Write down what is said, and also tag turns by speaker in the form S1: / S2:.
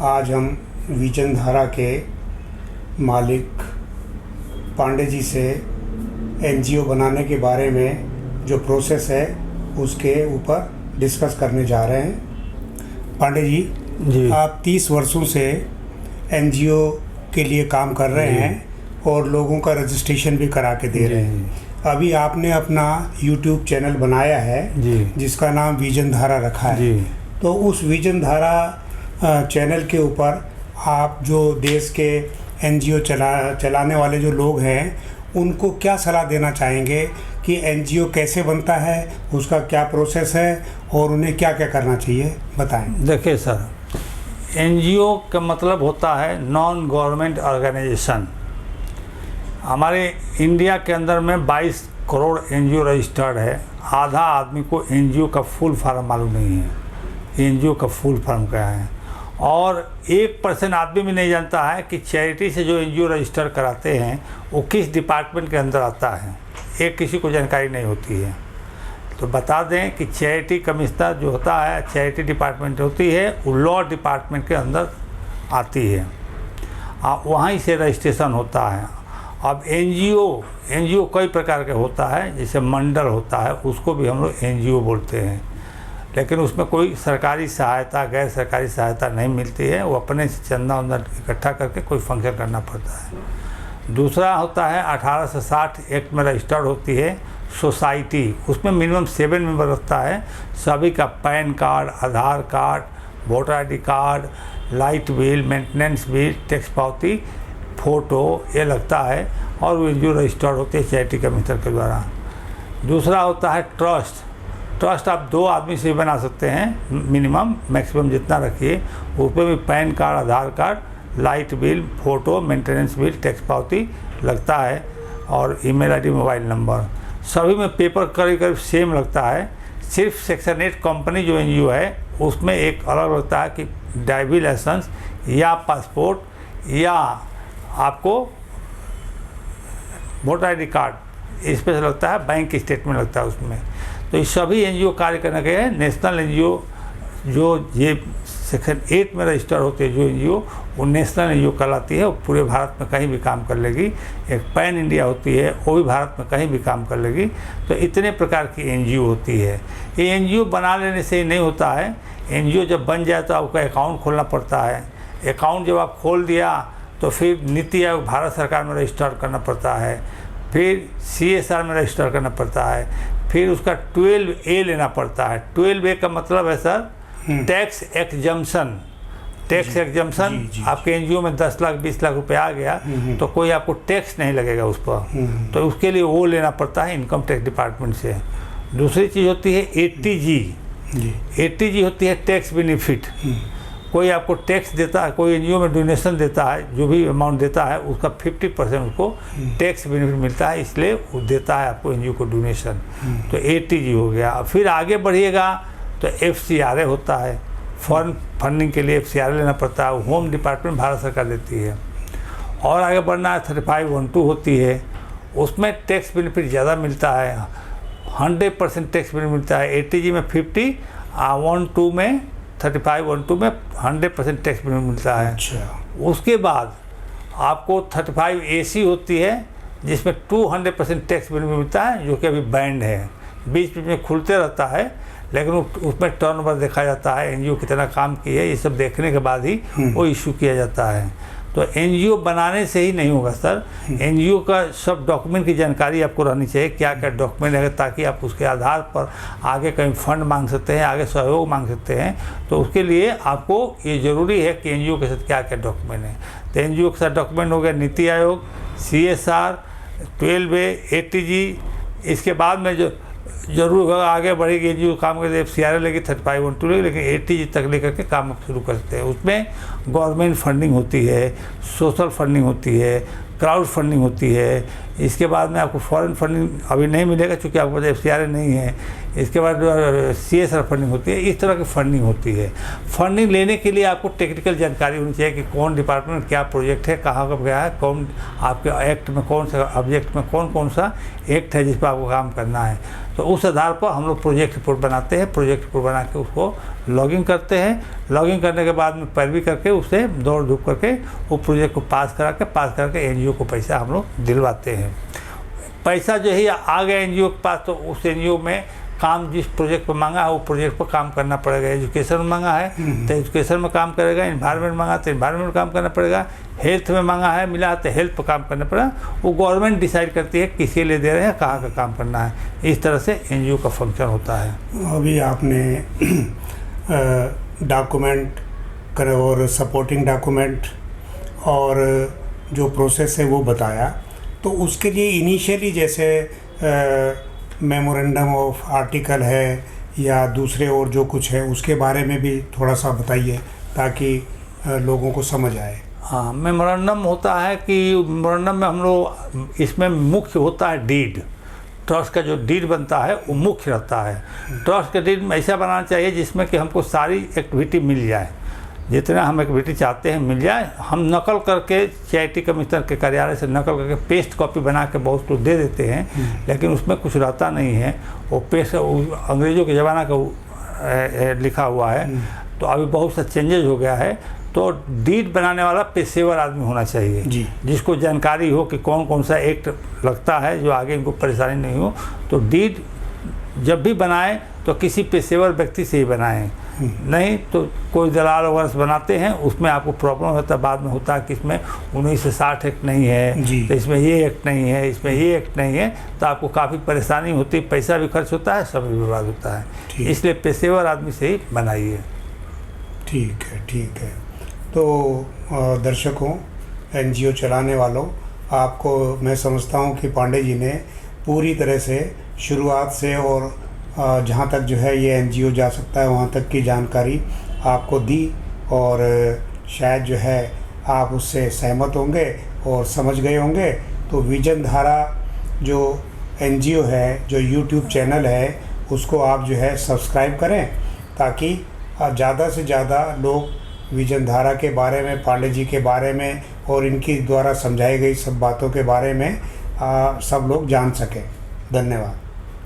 S1: आज हम विजन धारा के मालिक पांडे जी से एनजीओ बनाने के बारे में जो प्रोसेस है उसके ऊपर डिस्कस करने जा रहे हैं। पांडे जी, आप 30 वर्षों से एनजीओ के लिए काम कर रहे हैं और लोगों का रजिस्ट्रेशन भी करा के दे रहे हैं। अभी आपने अपना यूट्यूब चैनल बनाया है जिसका नाम विजन धारा रखा है। तो उस विजन धारा चैनल के ऊपर आप जो देश के एनजीओ चलाने वाले जो लोग हैं उनको क्या सलाह देना चाहेंगे कि एनजीओ कैसे बनता है, उसका क्या प्रोसेस है और उन्हें क्या क्या करना चाहिए, बताएं।
S2: देखिए सर, एनजीओ का मतलब होता है नॉन गवर्नमेंट ऑर्गेनाइजेशन। हमारे इंडिया के अंदर में 22 करोड़ एनजीओ रजिस्टर्ड है। आधा आदमी को एनजीओ का फुल फॉर्म मालूम नहीं है, एनजीओ का फुल फॉर्म क्या है। और 1% आदमी भी नहीं जानता है कि चैरिटी से जो एनजीओ रजिस्टर कराते हैं वो किस डिपार्टमेंट के अंदर आता है, एक किसी को जानकारी नहीं होती है। तो बता दें कि चैरिटी कमिश्नर जो होता है, चैरिटी डिपार्टमेंट होती है, वो लॉ डिपार्टमेंट के अंदर आती है, वहीं से रजिस्ट्रेशन होता है। अब एनजीओ कई प्रकार के होता है, जैसे मंडल होता है, उसको भी हम लोग एनजीओ बोलते हैं, लेकिन उसमें कोई सरकारी सहायता गैर सरकारी सहायता नहीं मिलती है। वो अपने से चंदा उंदा इकट्ठा करके कोई फंक्शन करना पड़ता है। दूसरा होता है 18 से 60 एक्ट में रजिस्टर्ड होती है सोसाइटी, उसमें मिनिमम 7 मेंबर रखता है। सभी का PAN card, Aadhaar card, voter ID card, light bill, maintenance bill, tax पावती, फ़ोटो ये लगता है और वो जो रजिस्टर्ड होते हैं चैरिटी कमिश्नर के द्वारा। दूसरा होता है ट्रस्ट आप 2 आदमी से बना सकते हैं, मिनिमम, मैक्सिमम जितना रखिए। उसमें भी PAN card, Aadhaar card, light bill, photo, maintenance bill, tax पावती लगता है और ईमेल आईडी, मोबाइल नंबर। सभी में पेपर करीब सेम लगता है। सिर्फ सेक्शन 8 कंपनी जो एनजीओ है उसमें एक अलग लगता है कि ड्राइविंग लाइसेंस या पासपोर्ट या आपको वोटर आईडी कार्ड इस पर लगता है, बैंक स्टेटमेंट लगता है उसमें। तो ये सभी एनजीओ कार्य करने के नेशनल एनजीओ जो ये सेक्शन 8 में रजिस्टर होते हैं जो एनजीओ, वो नेशनल एनजीओ कहलाती है। वो पूरे भारत में कहीं भी काम कर लेगी। एक पैन इंडिया होती है, वो भी भारत में कहीं भी काम कर लेगी। तो इतने प्रकार की एनजीओ होती है। ये एनजीओ बना लेने से ही नहीं होता है। एनजीओ जब बन जाए तो आपको अकाउंट खोलना पड़ता है। अकाउंट जब आप खोल दिया तो फिर नीति आयोग भारत सरकार में रजिस्टर करना पड़ता है, फिर CSR में रजिस्टर करना पड़ता है, फिर उसका 12A लेना पड़ता है। 12A का मतलब है sir tax exemption. Tax exemption आपके एनजीओ में 10 लाख 20 लाख रुपए आ गया तो कोई आपको टैक्स नहीं लगेगा उस पर, तो उसके लिए वो लेना पड़ता है इनकम टैक्स डिपार्टमेंट से। दूसरी चीज़ होती है ATG। ATG होती है टैक्स बेनिफिट। कोई आपको टैक्स देता है, कोई एनजीओ में डोनेशन देता है, जो भी अमाउंट देता है उसका 50% उसको टैक्स बेनिफिट मिलता है, इसलिए वो देता है आपको एनजीओ को डोनेशन। तो ATG हो गया। फिर आगे बढ़िएगा तो FCRA होता है, फॉरेन फंडिंग के लिए FCRA लेना पड़ता है, होम डिपार्टमेंट भारत सरकार देती है। और आगे बढ़ना है 3512 होती है, उसमें टैक्स बेनिफिट ज़्यादा मिलता है, 100% टैक्स बेनिफिट मिलता है। ATG में 50, 12 में 3512 में 100% टैक्स बेनिफिट मिलता है। उसके बाद आपको 35AC होती है जिसमें 200% टैक्स बेनिफिट मिलता है, जो कि अभी बैंड है, बीच बीच में खुलते रहता है, लेकिन उसमें टर्नओवर देखा जाता है, एनजीओ कितना काम किया है, ये सब देखने के बाद ही वो इशू किया जाता है। तो एनजीओ बनाने से ही नहीं होगा सर, एनजीओ का सब डॉक्यूमेंट की जानकारी आपको रहनी चाहिए, क्या क्या डॉक्यूमेंट है, ताकि आप उसके आधार पर आगे कहीं फंड मांग सकते हैं, आगे सहयोग मांग सकते हैं। तो उसके लिए आपको ये ज़रूरी है कि एनजीओ के साथ क्या क्या डॉक्यूमेंट है। तो एनजीओ के साथ डॉक्यूमेंट हो गया NITI Aayog, CSR, 12A, ATG। इसके बाद में जो जरूर आगे बढ़ेगी एनजीओ काम करते FCRA लेगी, 3512 लेगी, लेकिन ATG तक लेकर के काम शुरू करते हैं। उसमें गवर्नमेंट फंडिंग होती है, सोशल फंडिंग होती है, क्राउड फंडिंग होती है, इसके बाद में आपको फॉरेन फंडिंग अभी नहीं मिलेगा क्योंकि आपके पास FCRA नहीं है। इसके बाद CSR फंडिंग होती है, इस तरह की फंडिंग होती है। फंडिंग लेने के लिए आपको टेक्निकल जानकारी होनी चाहिए कि कौन डिपार्टमेंट में क्या प्रोजेक्ट है, कहाँ का क्या है, कौन आपके एक्ट में कौन सा ऑब्जेक्ट में कौन सा एक्ट है जिस पर आपको काम करना है। तो उस आधार पर हम लोग प्रोजेक्ट रिपोर्ट बनाते हैं। प्रोजेक्ट रिपोर्ट बना के उसको लॉगिंग करते हैं। लॉगिंग करने के बाद में पैरवी करके उसे दौड़ धूप करके वो प्रोजेक्ट को पास करके NGO को पैसा हम लोग दिलवाते हैं। पैसा जो है आ गया NGO के पास, तो उस NGO में काम जिस प्रोजेक्ट पर मांगा है वो प्रोजेक्ट पर काम करना पड़ेगा। एजुकेशन में मांगा है तो एजुकेशन में काम करेगा, इन्वायरमेंट मांगा तो इन्वायरमेंट में काम करना पड़ेगा, हेल्थ में मांगा है मिला है तो हेल्थ पर काम करना पड़ेगा। वो गवर्नमेंट डिसाइड करती है किसके लिए दे रहे हैं, कहाँ का काम करना है। इस तरह से NGO का फंक्शन होता है।
S1: अभी आपने डॉक्यूमेंट और सपोर्टिंग डॉक्यूमेंट और जो प्रोसेस है वो बताया, तो उसके लिए इनिशियली जैसे मेमोरेंडम ऑफ आर्टिकल है या दूसरे और जो कुछ है उसके बारे में भी थोड़ा सा बताइए ताकि लोगों को समझ आए।
S2: हाँ, मेमोरेंडम होता है कि मेमोरेंडम में हम लोग इसमें मुख्य होता है डीड। ट्रस्ट का जो डीड बनता है वो मुख्य रहता है। ट्रस्ट का डीड में ऐसा बनाना चाहिए जिसमें कि हमको सारी एक्टिविटी मिल जाए, जितना हम एक्टिविटी चाहते हैं मिल जाए। हम नकल करके CIT कमिश्नर के कार्यालय से नकल करके पेस्ट कॉपी बना के बहुत कुछ दे देते हैं, लेकिन उसमें कुछ रहता नहीं है। वो पेस्ट अंग्रेज़ों के ज़माना का लिखा हुआ है, तो अभी बहुत सा चेंजेज हो गया है। तो डीड बनाने वाला पेशेवर आदमी होना चाहिए जिसको जानकारी हो कि कौन सा एक्ट लगता है जो आगे इनको परेशानी नहीं हो। तो डीड जब भी बनाएं तो किसी पेशेवर व्यक्ति से ही बनाएं, नहीं तो कोई दलाल वगैरह से बनाते हैं, उसमें आपको प्रॉब्लम होता है। बाद में होता है कि इसमें 1960 एक्ट नहीं है, तो इसमें ये एक्ट नहीं है, इसमें ये एक्ट नहीं है, तो आपको काफ़ी परेशानी होती है, पैसा भी खर्च होता है, समय भी बर्बाद होता है। इसलिए पेशेवर आदमी से ही बनाइए।
S1: ठीक है। तो दर्शकों, NGO चलाने वालों, आपको मैं समझता हूँ कि पांडे जी ने पूरी तरह से शुरुआत से और जहाँ तक जो है ये NGO जा सकता है वहाँ तक की जानकारी आपको दी, और शायद जो है आप उससे सहमत होंगे और समझ गए होंगे। तो विजन धारा जो NGO है, जो YouTube चैनल है, उसको आप जो है सब्सक्राइब करें ताकि ज़्यादा से ज़्यादा लोग विजन धारा के बारे में, पांडे जी के बारे में और इनकी द्वारा समझाई गई सब बातों के बारे में सब लोग जान सकें। धन्यवाद।